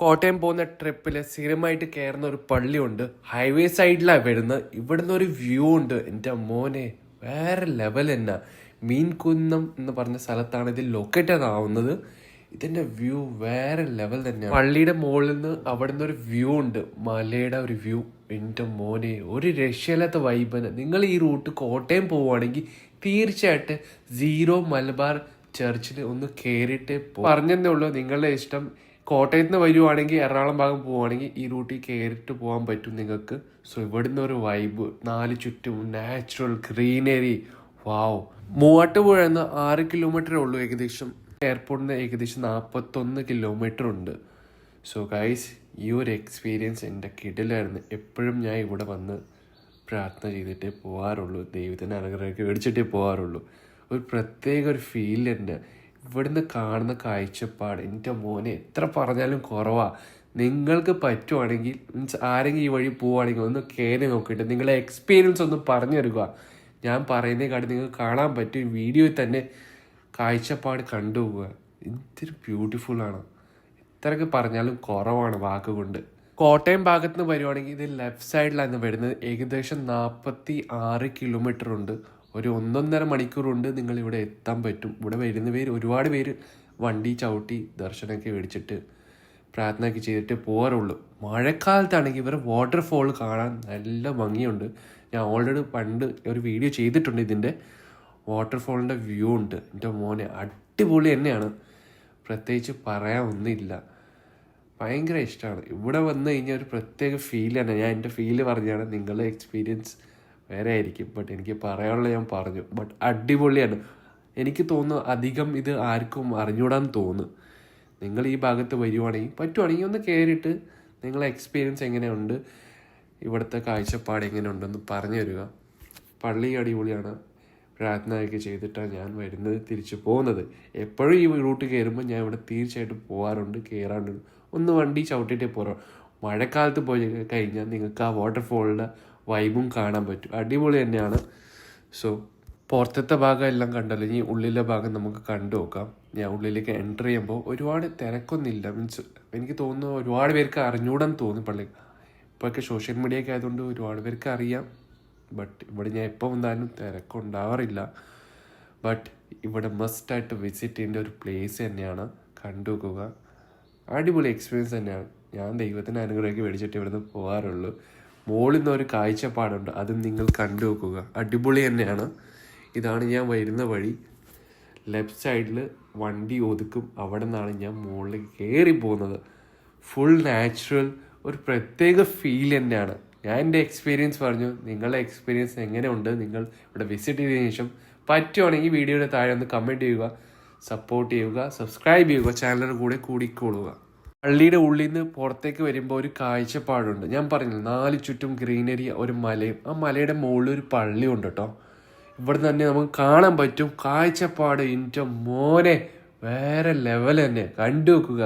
കോട്ടയം പോകുന്ന ട്രിപ്പിൽ സ്ഥിരമായിട്ട് കയറുന്ന ഒരു പള്ളിയുണ്ട്. ഹൈവേ സൈഡിലാണ് വരുന്നത്. ഇവിടുന്ന് ഒരു വ്യൂ ഉണ്ട്, എൻ്റെ മോനെ വേറെ ലെവൽ തന്നെ. മീൻകുന്നം എന്ന് പറഞ്ഞ സ്ഥലത്താണ് ഇത് ലൊക്കേറ്റഡ് ആവുന്നത്. ഇതിൻ്റെ വ്യൂ വേറെ ലെവൽ തന്നെയാണ്. പള്ളിയുടെ മുകളിൽ നിന്ന് അവിടെ നിന്ന് ഒരു വ്യൂ ഉണ്ട്, മലയുടെ ഒരു വ്യൂ. എൻ്റെ മോനെ ഒരു രക്ഷയില്ലാത്ത വൈബന്. നിങ്ങൾ ഈ റൂട്ട് കോട്ടയം പോവുകയാണെങ്കിൽ തീർച്ചയായിട്ടും സീറോ മലബാർ ചർച്ചിൽ ഒന്ന് കയറിയിട്ട് പറഞ്ഞതേ ഉള്ളൂ. നിങ്ങളുടെ ഇഷ്ടം. കോട്ടയത്ത് നിന്ന് വരുവാണെങ്കിൽ എറണാകുളം ഭാഗം പോവുകയാണെങ്കിൽ ഈ റൂട്ടിൽ കയറിയിട്ട് പോകാൻ പറ്റും നിങ്ങൾക്ക്. സോ ഇവിടുന്ന് ഒരു വൈബ്, നാല് ചുറ്റും നാച്ചുറൽ ഗ്രീനറി, വാവ്. മൂവാറ്റുപുഴ നിന്ന് 6 കിലോമീറ്ററേ ഉള്ളൂ ഏകദേശം. എയർപോർട്ടിൽ നിന്ന് ഏകദേശം 41 കിലോമീറ്റർ ഉണ്ട്. സോ ഗൈസ്, ഈ ഒരു എക്സ്പീരിയൻസ് എൻ്റെ കിടിലായിരുന്നു. എപ്പോഴും ഞാൻ ഇവിടെ വന്ന് പ്രാർത്ഥന ചെയ്തിട്ടേ പോകാറുള്ളൂ, ദൈവത്തിൻ്റെ അനുഗ്രഹമൊക്കെ മേടിച്ചിട്ടേ പോകാറുള്ളൂ. ഒരു പ്രത്യേക ഒരു ഫീൽ ഉണ്ട്. ഇവിടുന്ന് കാണുന്ന കാഴ്ചപ്പാട് എൻ്റെ മോനെ എത്ര പറഞ്ഞാലും കുറവാണ്. നിങ്ങൾക്ക് പറ്റുവാണെങ്കിൽ, മീൻസ് ആരെങ്കിലും ഈ വഴി പോവുകയാണെങ്കിൽ ഒന്ന് കയറി നോക്കിയിട്ട് നിങ്ങളെ എക്സ്പീരിയൻസ് ഒന്ന് പറഞ്ഞു തരുക. ഞാൻ പറയുന്നതിനെക്കാട്ടി നിങ്ങൾക്ക് കാണാൻ പറ്റും, വീഡിയോയിൽ തന്നെ കാഴ്ചപ്പാട് കണ്ടുപോവുക. എന്തൊരു ബ്യൂട്ടിഫുള്ളാണ്. ഇത്രയൊക്കെ പറഞ്ഞാലും കുറവാണ് വാക്കുകൊണ്ട്. കോട്ടയം ഭാഗത്ത് നിന്ന് വരുവാണെങ്കിൽ ഇത് ലെഫ്റ്റ് സൈഡിലാണ് വരുന്നത്. ഏകദേശം 46 കിലോമീറ്റർ ഉണ്ട്. ഒരു 1.5 മണിക്കൂർ കൊണ്ട് നിങ്ങൾ ഇവിടെ എത്താൻ പറ്റും. ഇവിടെ വരുന്ന ഒരുപാട് പേര് വണ്ടി ചവിട്ടി ദർശനമൊക്കെ മേടിച്ചിട്ട് പ്രാർത്ഥനയൊക്കെ ചെയ്തിട്ട് പോകാറുള്ളൂ. മഴക്കാലത്താണെങ്കിൽ ഇവരെ വാട്ടർഫോൾ കാണാൻ നല്ല ഭംഗിയുണ്ട്. ഞാൻ ഓൾറെഡി പണ്ട് ഒരു വീഡിയോ ചെയ്തിട്ടുണ്ട്. ഇതിൻ്റെ വാട്ടർഫോളിൻ്റെ വ്യൂ ഉണ്ട്, എൻ്റെ മോനെ അടിപൊളി തന്നെയാണ്. പ്രത്യേകിച്ച് പറയാൻ ഒന്നുമില്ല, ഭയങ്കര ഇഷ്ടമാണ്. ഇവിടെ വന്നു കഴിഞ്ഞാൽ ഒരു പ്രത്യേക ഫീൽ തന്നെ. ഞാൻ എൻ്റെ ഫീല് പറഞ്ഞാണ്, നിങ്ങളുടെ എക്സ്പീരിയൻസ് വേറെ ആയിരിക്കും. ബട്ട് എനിക്ക് പറയാനുള്ളത് ഞാൻ പറഞ്ഞു. ബട്ട് അടിപൊളിയാണ്. എനിക്ക് തോന്നുന്നു അധികം ഇത് ആർക്കും അറിഞ്ഞൂടാന്ന് തോന്നുന്നു. നിങ്ങൾ ഈ ഭാഗത്ത് വരുവാണെങ്കിൽ പറ്റുവാണെങ്കിൽ ഒന്ന് കയറിയിട്ട് നിങ്ങളെ എക്സ്പീരിയൻസ് എങ്ങനെയുണ്ട്, ഇവിടുത്തെ കാഴ്ചപ്പാട് എങ്ങനെയുണ്ടെന്ന് പറഞ്ഞു തരിക. പള്ളി അടിപൊളിയാണ്. പ്രാർത്ഥനയൊക്കെ ചെയ്തിട്ടാണ് ഞാൻ വരുന്നത്, തിരിച്ചു പോകുന്നത്. എപ്പോഴും ഈ റൂട്ട് കയറുമ്പോൾ ഞാൻ ഇവിടെ തീർച്ചയായിട്ടും പോകാറുണ്ട്, കയറാറുണ്ട്. ഒന്ന് വണ്ടി ചവിട്ടിയിട്ടേ പോകാം. മഴക്കാലത്ത് പോയി കഴിഞ്ഞാൽ നിങ്ങൾക്ക് ആ വാട്ടർഫോളിൻ്റെ വൈബും കാണാൻ പറ്റും. അടിപൊളി തന്നെയാണ്. സോ പുറത്തത്തെ ഭാഗം എല്ലാം കണ്ടല്ലോ, ഇനി ഉള്ളിലെ ഭാഗം നമുക്ക് കണ്ടു നോക്കാം. ഞാൻ ഉള്ളിലേക്ക് എൻ്റർ ചെയ്യുമ്പോൾ ഒരുപാട് തിരക്കൊന്നുമില്ല. മീൻസ് എനിക്ക് തോന്നുന്നു ഒരുപാട് പേർക്ക് അറിഞ്ഞൂടാന്ന് തോന്നി പള്ളി. ഇപ്പോഴൊക്കെ സോഷ്യൽ മീഡിയ ഒക്കെ ആയതുകൊണ്ട് ഒരുപാട് പേർക്ക് അറിയാം. ബട്ട് ഇവിടെ ഞാൻ എപ്പോൾ വന്നാലും തിരക്കുണ്ടാവാറില്ല. ബട്ട് ഇവിടെ മസ്റ്റായിട്ട് വിസിറ്റ് ചെയ്യേണ്ട ഒരു പ്ലേസ് തന്നെയാണ്. കണ്ടു നോക്കുക, അടിപൊളി എക്സ്പീരിയൻസ് തന്നെയാണ്. ഞാൻ ദൈവത്തിൻ്റെ അനുഗ്രഹമൊക്കെ മേടിച്ചിട്ട് ഇവിടുന്ന് പോകാറുള്ളൂ. മുകളിൽ നിന്ന് ഒരു കാഴ്ചപ്പാടുണ്ട്, അതും നിങ്ങൾ കണ്ടു നോക്കുക, അടിപൊളി തന്നെയാണ്. ഇതാണ് ഞാൻ വരുന്ന വഴി. ലെഫ്റ്റ് സൈഡിൽ വണ്ടി ഒതുക്കും, അവിടെ നിന്നാണ് ഞാൻ മുകളിൽ കയറി പോകുന്നത്. ഫുൾ നാച്ചുറൽ, ഒരു പ്രത്യേക ഫീൽ തന്നെയാണ്. ഞാൻ എൻ്റെ എക്സ്പീരിയൻസ് പറഞ്ഞു. നിങ്ങളുടെ എക്സ്പീരിയൻസ് എങ്ങനെയുണ്ട്, നിങ്ങൾ ഇവിടെ വിസിറ്റ് ചെയ്തതിനു ശേഷം പറ്റുവാണെങ്കിൽ വീഡിയോയുടെ താഴെ ഒന്ന് കമൻറ്റ് ചെയ്യുക, സപ്പോർട്ട് ചെയ്യുക, സബ്സ്ക്രൈബ് ചെയ്യുക, ചാനലിൻ്റെ കൂടെ കൂടിക്കൊള്ളുക. പള്ളിയുടെ ഉള്ളിൽ നിന്ന് പുറത്തേക്ക് വരുമ്പോൾ ഒരു കാഴ്ചപ്പാടുണ്ട്. ഞാൻ പറഞ്ഞില്ല, 4 ചുറ്റും ഗ്രീനറി, ഒരു മലയും. ആ മലയുടെ മുകളിൽ ഒരു പള്ളിയുണ്ട് കേട്ടോ. ഇവിടെ തന്നെ നമുക്ക് കാണാൻ പറ്റും കാഴ്ചപ്പാട്. എൻ്റെ മോനെ വേറെ ലെവൽ തന്നെ. കണ്ടു വെക്കുക.